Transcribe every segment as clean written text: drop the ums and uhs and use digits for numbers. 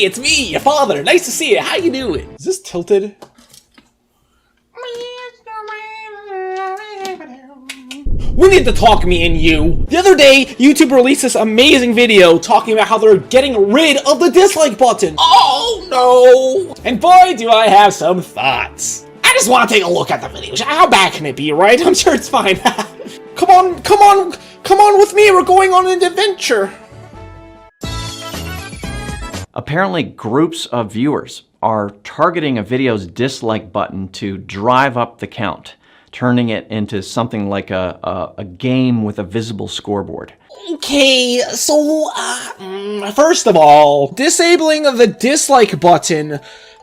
Hey, it's me, your father. Nice to see you. How you doing? Is this tilted? We need to talk, me and you. The other day, YouTube released this amazing video talking about how they're getting rid of the dislike button. Oh no! And boy, do I have some thoughts. I just want to take a look at the video. How bad can it be, right? I'm sure it's fine. Come on with me. We're going on an adventure. Apparently, groups of viewers are targeting a video's dislike button to drive up the count, turning it into something like a game with a visible scoreboard. Okay, so, first of all, disabling the dislike button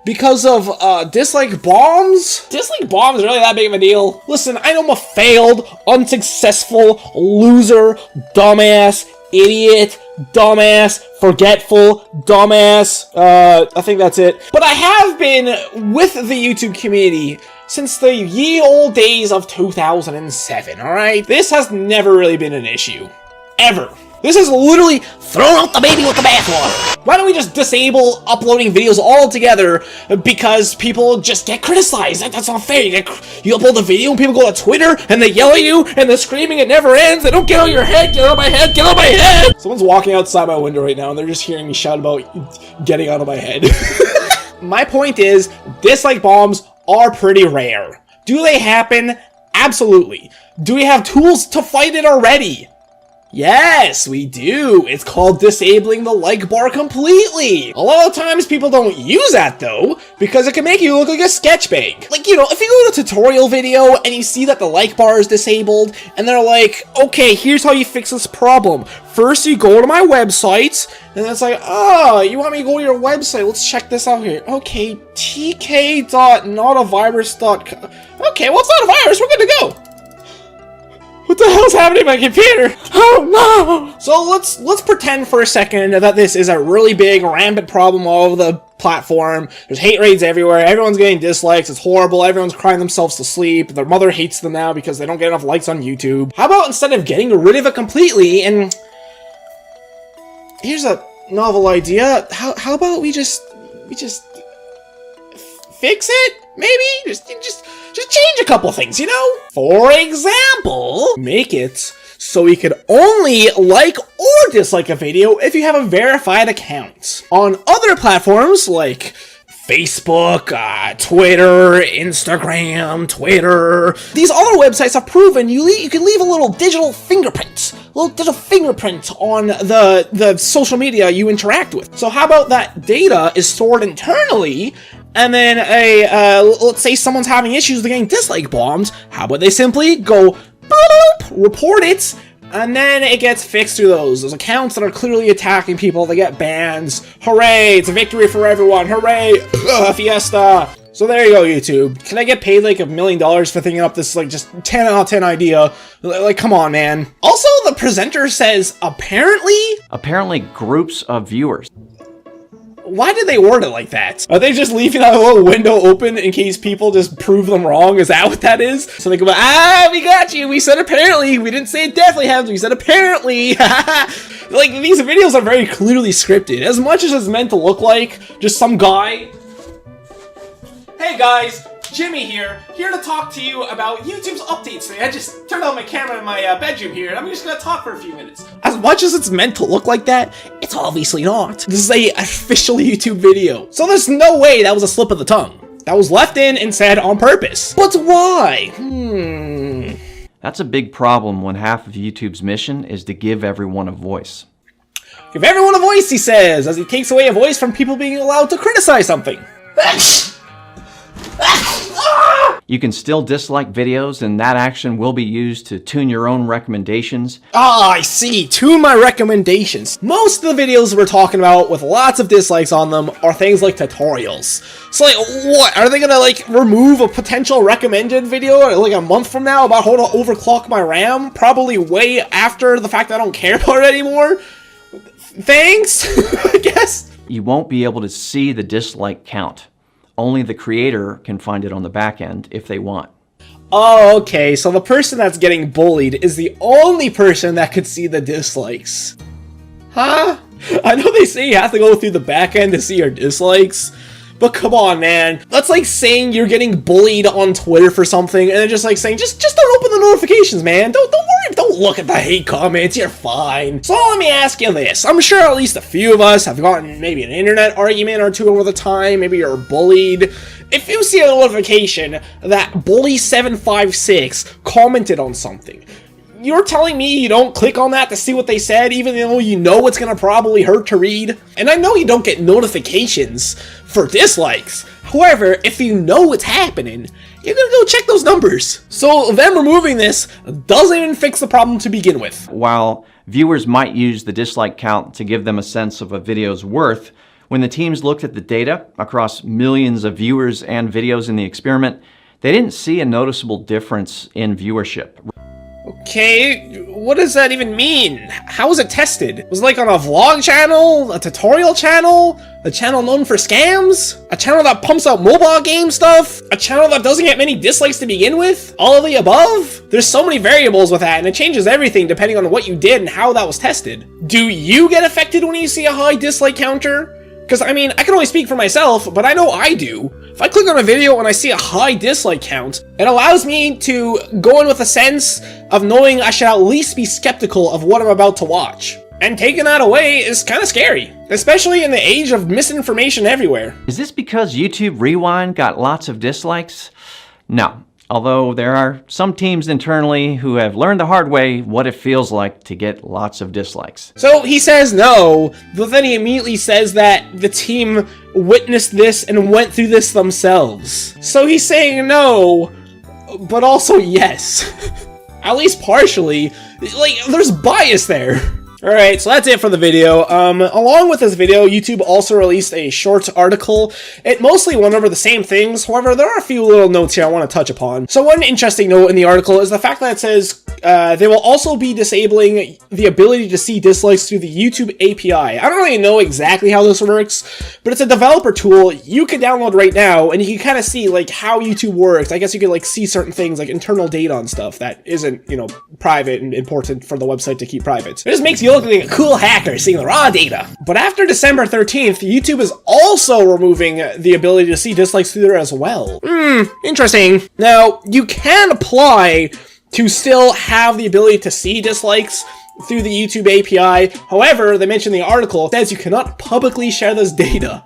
because of, dislike bombs? Dislike bombs really that big of a deal? Listen, I know I'm a failed, unsuccessful, loser, dumbass, idiot, dumbass, forgetful, dumbass, I think that's it. But I have been with the YouTube community since the ye olde days of 2007, alright? This has never really been an issue. Ever. This is literally thrown out the baby with the bathwater. Why don't we just disable uploading videos altogether because people just get criticized? That's not fair. You upload the video and people go to Twitter and they yell at you and the screaming it never ends. They don't get out of your head, get out of my head, get out of my head. Someone's walking outside my window right now and they're just hearing me shout about getting out of my head. My point is, dislike bombs are pretty rare. Do they happen? Absolutely. Do we have tools to fight it already? Yes, we do. It's called disabling the like bar completely. A lot of times people don't use that though, because it can make you look like a sketch bag. Like, you know, if you go to a tutorial video and you see that the like bar is disabled, and they're like, okay, here's how you fix this problem. First, you go to my website, and it's like, oh, you want me to go to your website? Let's check this out here. Okay, tk.notavirus.com. Okay, well, it's not a virus. We're good to go. What the hell's happening to my computer? Oh no! So let's pretend for a second that this is a really big, rampant problem all over the platform. There's hate raids everywhere. Everyone's getting dislikes. It's horrible. Everyone's crying themselves to sleep. Their mother hates them now because they don't get enough likes on YouTube. How about instead of getting rid of it completely, and here's a novel idea. How about we just fix it? Maybe just change a couple things, you know? For example, make it so you can only like or dislike a video if you have a verified account. On other platforms like Facebook, Twitter, Instagram, Twitter, these other websites have proven you can leave a little digital fingerprint on the social media you interact with. So how about that data is stored internally, and then let's say someone's having issues with getting dislike bombs, how about they simply go boop, report it, and then it gets fixed through those accounts that are clearly attacking people. They get bans. Hooray, it's a victory for everyone. Hooray, fiesta. So there you go, YouTube. Can I get paid like $1 million for thinking up this like just 10 out of 10 idea? Like, come on, man. Also, the presenter says apparently groups of viewers. Why did they word it like that? Are they just leaving a little window open in case people just prove them wrong? Is that what that is? So they go, we got you. We said apparently. We didn't say it definitely happens. We said apparently. Like, these videos are very clearly scripted. As much as it's meant to look like just some guy. Hey guys, Jimmy here to talk to you about YouTube's updates today. I just turned on my camera in my bedroom here, and I'm just gonna talk for a few minutes. As much as it's meant to look like that, it's obviously not. This is a official YouTube video, so there's no way that was a slip of the tongue. That was left in and said on purpose. But why? That's a big problem when half of YouTube's mission is to give everyone a voice. Give everyone a voice, he says, as he takes away a voice from people being allowed to criticize something. You can still dislike videos, and that action will be used to tune your own recommendations. Ah, I see. Tune my recommendations. Most of the videos we're talking about with lots of dislikes on them are things like tutorials. So, like, what? Are they gonna, like, remove a potential recommended video, like, a month from now about how to overclock my RAM? Probably way after the fact that I don't care about it anymore? Thanks, I guess. You won't be able to see the dislike count. Only the creator can find it on the back end if they want. Oh, okay, so the person that's getting bullied is the only person that could see the dislikes. Huh? I know they say you have to go through the back end to see your dislikes, but come on, man. That's like saying you're getting bullied on Twitter for something, and then just like saying, just don't open the notifications, man. Don't worry, don't look at the hate comments, you're fine. So let me ask you this. I'm sure at least a few of us have gotten maybe an internet argument or two over the time, maybe you're bullied. If you see a notification that Bully756 commented on something, you're telling me you don't click on that to see what they said, even though you know it's gonna probably hurt to read? And I know you don't get notifications for dislikes. However, if you know what's happening, you're gonna go check those numbers. So them removing this doesn't even fix the problem to begin with. While viewers might use the dislike count to give them a sense of a video's worth, when the teams looked at the data across millions of viewers and videos in the experiment, they didn't see a noticeable difference in viewership. Okay, what does that even mean? How was it tested? Was it like on a vlog channel? A tutorial channel? A channel known for scams? A channel that pumps out mobile game stuff? A channel that doesn't get many dislikes to begin with? All of the above? There's so many variables with that, and it changes everything depending on what you did and how that was tested. Do you get affected when you see a high dislike counter? Because, I mean, I can only speak for myself, but I know I do. If I click on a video and I see a high dislike count, it allows me to go in with a sense of knowing I should at least be skeptical of what I'm about to watch. And taking that away is kind of scary, especially in the age of misinformation everywhere. Is this because YouTube Rewind got lots of dislikes? No. Although there are some teams internally who have learned the hard way what it feels like to get lots of dislikes. So he says no, but then he immediately says that the team witnessed this and went through this themselves. So he's saying no, but also yes. At least partially. Like, there's bias there. Alright, so that's it for the video. Along with this video, YouTube also released a short article. It mostly went over the same things, however, there are a few little notes here I want to touch upon. So one interesting note in the article is the fact that it says they will also be disabling the ability to see dislikes through the YouTube API. I don't really know exactly how this works, but it's a developer tool you can download right now, and you can kind of see like how YouTube works. I guess you could like see certain things like internal data and stuff that isn't, you know, private and important for the website to keep private. It just makes you look like a cool hacker seeing the raw data. But after December 13th, YouTube is also removing the ability to see dislikes through there as well. Interesting. Now, you can apply to still have the ability to see dislikes through the YouTube API. However, they mentioned in the article, it says you cannot publicly share this data.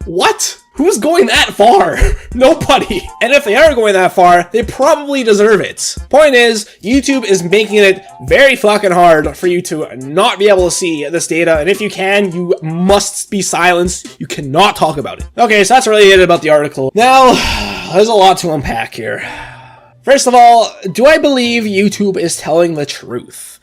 What? Who's going that far? Nobody. And if they are going that far, they probably deserve it. Point is, YouTube is making it very fucking hard for you to not be able to see this data, and if you can, you must be silenced. You cannot talk about it. Okay, so that's really it about the article. Now, there's a lot to unpack here. First of all, do I believe YouTube is telling the truth?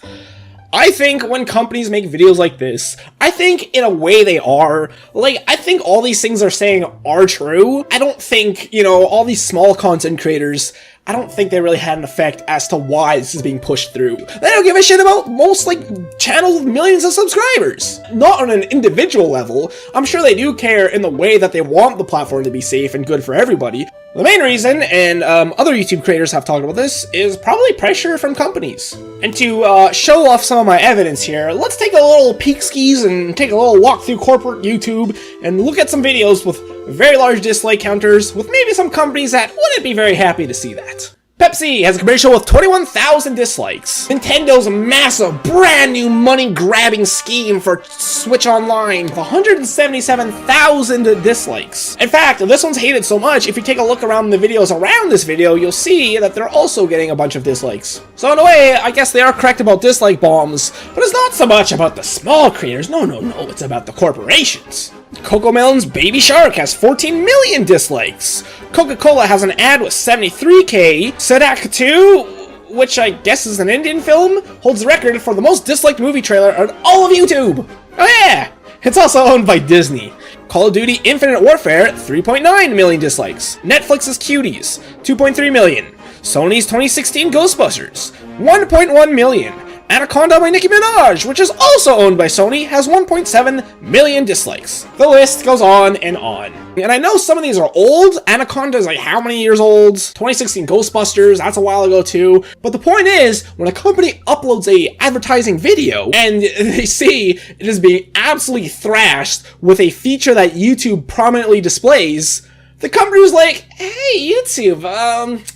I think when companies make videos like this, I think in a way they are. Like, I think all these things they're saying are true. I don't think, you know, all these small content creators, I don't think they really had an effect as to why this is being pushed through. They don't give a shit about most, like, channels with millions of subscribers. Not on an individual level. I'm sure they do care in the way that they want the platform to be safe and good for everybody. The main reason, and other YouTube creators have talked about this, is probably pressure from companies. And to show off some of my evidence here, let's take a little peek skis and take a little walk through corporate YouTube and look at some videos with very large dislike counters with maybe some companies that wouldn't be very happy to see that. Pepsi has a commercial with 21,000 dislikes. Nintendo's massive, brand new money-grabbing scheme for Switch Online with 177,000 dislikes. In fact, this one's hated so much, if you take a look around the videos around this video, you'll see that they're also getting a bunch of dislikes. So in a way, I guess they are correct about dislike bombs, but it's not so much about the small creators. No, it's about the corporations. Cocomelon's Baby Shark has 14 million dislikes. Coca-Cola has an ad with 73k. Sadak 2, which I guess is an Indian film, holds the record for the most disliked movie trailer on all of YouTube. Oh yeah! It's also owned by Disney. Call of Duty Infinite Warfare, 3.9 million dislikes. Netflix's Cuties, 2.3 million. Sony's 2016 Ghostbusters, 1.1 million. Anaconda by Nicki Minaj, which is also owned by Sony, has 1.7 million dislikes. The list goes on and on. And I know some of these are old. Anaconda is like how many years old? 2016 Ghostbusters, that's a while ago too. But the point is, when a company uploads a advertising video and they see it is being absolutely thrashed with a feature that YouTube prominently displays, the company was like, hey YouTube,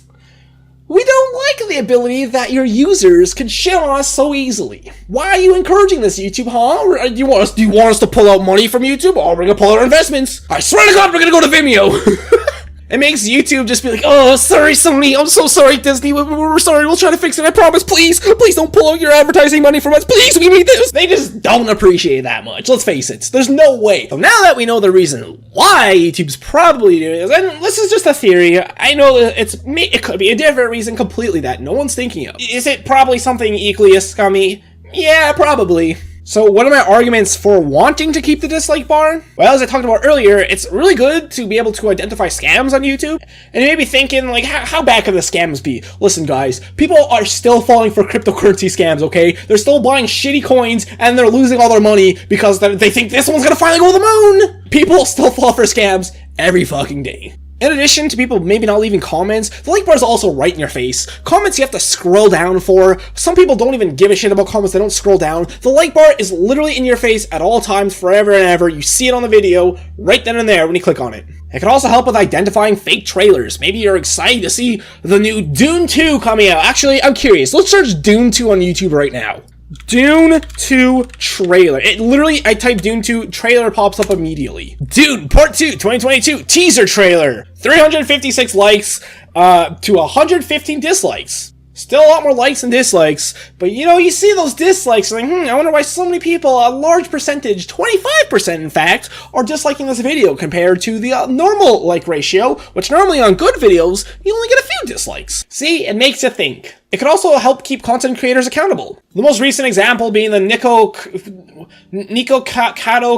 we don't like the ability that your users can shit on us so easily. Why are you encouraging this, YouTube, huh? Do you want us to pull out money from YouTube? Oh, we're gonna pull out our investments. I swear to God, we're gonna go to Vimeo. It makes YouTube just be like, oh, sorry, Sony. I'm so sorry, Disney. We're sorry. We'll try to fix it. I promise. Please don't pull out your advertising money from us. Please, we need this. They just don't appreciate that much. Let's face it. There's no way. So now that we know the reason why YouTube's probably doing this, and this is just a theory. I know that it could be a different reason completely that no one's thinking of. Is it probably something equally as scummy? Yeah, probably. So what are my arguments for wanting to keep the dislike bar? Well, as I talked about earlier, it's really good to be able to identify scams on YouTube. And you may be thinking, like, how bad can the scams be? Listen, guys, people are still falling for cryptocurrency scams, okay? They're still buying shitty coins, and they're losing all their money because they think this one's gonna finally go to the moon! People still fall for scams every fucking day. In addition to people maybe not leaving comments, the like bar is also right in your face. Comments you have to scroll down for. Some people don't even give a shit about comments, they don't scroll down. The like bar is literally in your face at all times, forever and ever. You see it on the video, right then and there when you click on it. It can also help with identifying fake trailers. Maybe you're excited to see the new Dune 2 coming out. Actually, I'm curious. Let's search Dune 2 on YouTube right now. Dune 2 trailer. I type Dune 2, trailer pops up immediately. Dune Part 2 2022 teaser trailer. 356 likes to 115 dislikes. Still a lot more likes than dislikes, but you see those dislikes like, I wonder why so many people, a large percentage, 25% in fact, are disliking this video compared to the normal like ratio, which normally on good videos, you only get a few dislikes. See, it makes you think. It could also help keep content creators accountable. The most recent example being the Nico Avocado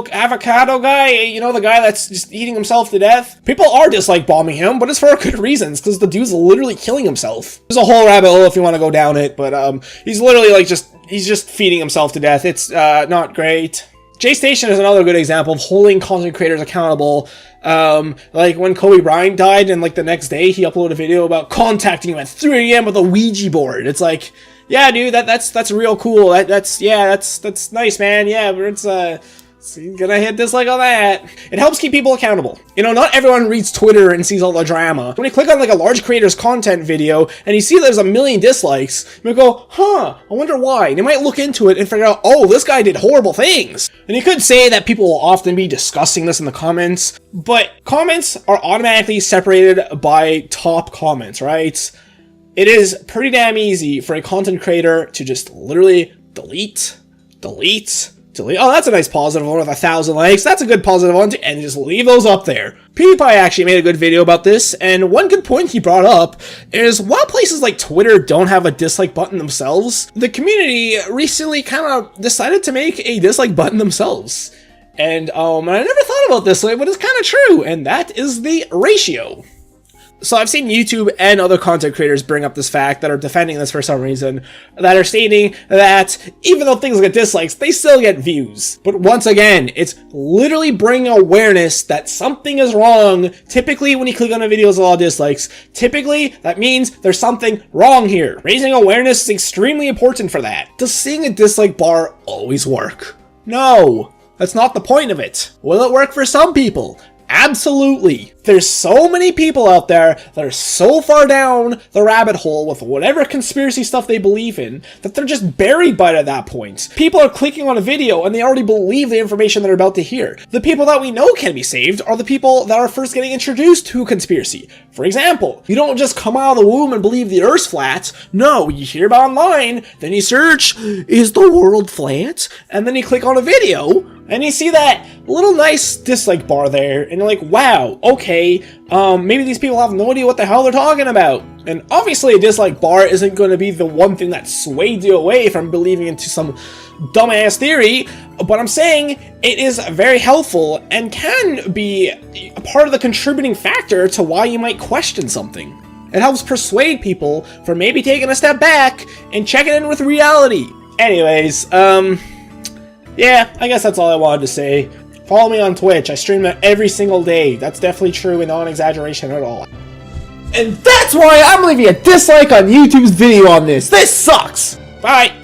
guy, the guy that's just eating himself to death. People are dislike bombing him, but it's for good reasons, because the dude's literally killing himself. There's a whole rabbit hole if you want to go down it, but he's literally he's just feeding himself to death. It's not great. J-Station is another good example of holding content creators accountable. Like when Kobe Bryant died and the next day he uploaded a video about contacting him at 3 a.m. with a Ouija board. It's like, yeah, dude, that's real cool. That's nice, man. Yeah, but so you're gonna hit dislike on that. It helps keep people accountable. Not everyone reads Twitter and sees all the drama. When you click on a large creator's content video and you see there's a million dislikes, you might go, I wonder why. And you might look into it and figure out, oh, this guy did horrible things. And you could say that people will often be discussing this in the comments, but comments are automatically separated by top comments, right? It is pretty damn easy for a content creator to just literally delete. Oh, that's a nice positive one with 1,000 likes. That's a good positive one, and just leave those up there. PewDiePie actually made a good video about this, and one good point he brought up is while places like Twitter don't have a dislike button themselves, the community recently kind of decided to make a dislike button themselves. And I never thought about this way, but it's kind of true, and that is the ratio. So I've seen YouTube and other content creators bring up this fact that are defending this for some reason, that are stating that even though things get dislikes, they still get views. But once again, it's literally bringing awareness that something is wrong. Typically, when you click on a video with a lot of dislikes, typically that means there's something wrong here. Raising awareness is extremely important for that. Does seeing a dislike bar always work? No, that's not the point of it. Will it work for some people? Absolutely. There's so many people out there that are so far down the rabbit hole with whatever conspiracy stuff they believe in that they're just buried by it at that point. People are clicking on a video and they already believe the information they're about to hear. The people that we know can be saved are the people that are first getting introduced to conspiracy. For example, you don't just come out of the womb and believe the Earth's flat. No, you hear about it online, then you search, is the world flat? And then you click on a video and you see that little nice dislike bar there, and you're like, wow, okay, maybe these people have no idea what the hell they're talking about. And obviously a dislike bar isn't going to be the one thing that swayed you away from believing into some dumbass theory, but I'm saying it is very helpful and can be a part of the contributing factor to why you might question something. It helps persuade people from maybe taking a step back and checking in with reality. Anyways, yeah, I guess that's all I wanted to say. Follow me on Twitch. I stream that every single day. That's definitely true and not an exaggeration at all. And that's why I'm leaving a dislike on YouTube's video on this. This sucks! Bye!